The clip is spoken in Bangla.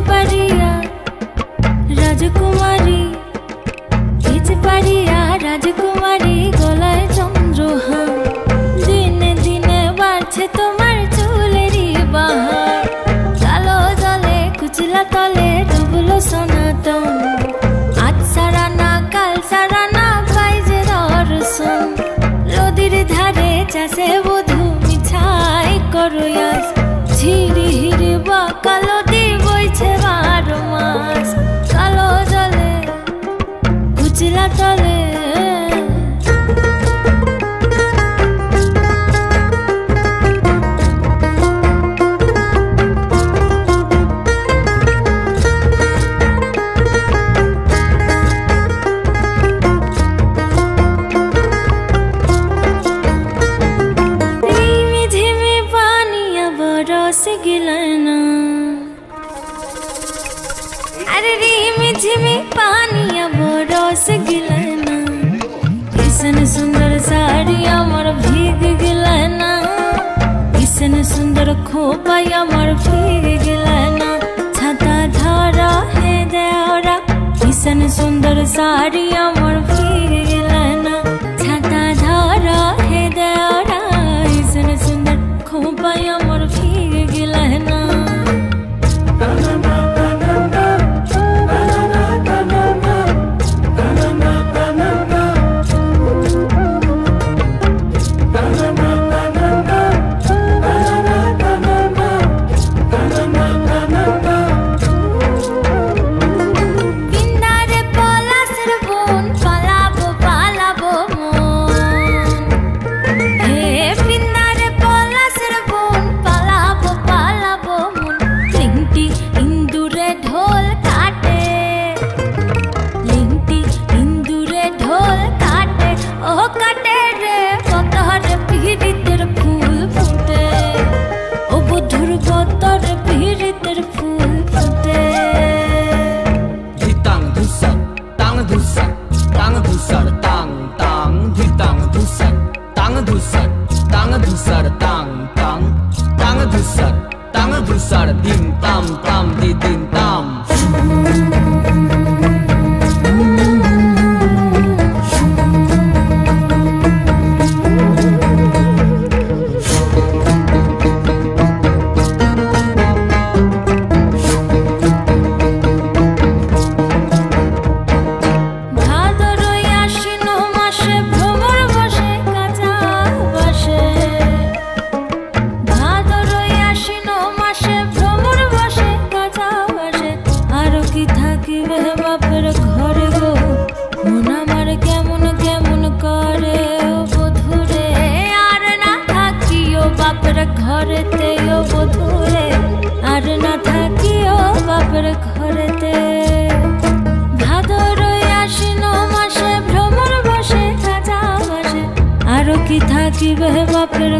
পারিয়া রাজকুমারী, ভিজে পারিয়া রাজকুমারী, গলায় চন্দ্রহার। দিনে দিনে বাড়ছে তোমার চুলেরই বাহার, কালো জলে কুচলা তলে ডুবলো সনাতন। আজ সারা না কাল সারা না পাই যে দর্শন, নদীর ধারে চাষে বধূ মিছাই করয়াস। ঝিরি হিরি বা কালো দি বইছে 12 মাস, কালো জলে কুচলা তলে। गिलना अरे रिमी झिमी पानिया बरस गिलना, किसन सुंदर साड़ी আমার भीग गिलना, किसन सुंदर खोपा আমার भीग गिलना। छाता धरा है देवरा, किसन सुंदर साड़ी আমার भीग गिलना। छाता धरा है देवरा, किसन सुंदर खोपा আমার भीग गिलना। Dim tam tam di dim tam. বাপের ঘরে গো মন আমার কেমন কেমন করে ও বধুরে, আর না থাকিও বাপের ঘরেতে ও বধুরে, আর না থাকিও বাপের ঘরেতে। ভাদর আশ্বিন মাসে ভ্রমর বসে কাঁচা বাসে, আরো কি থাকিবে বাপের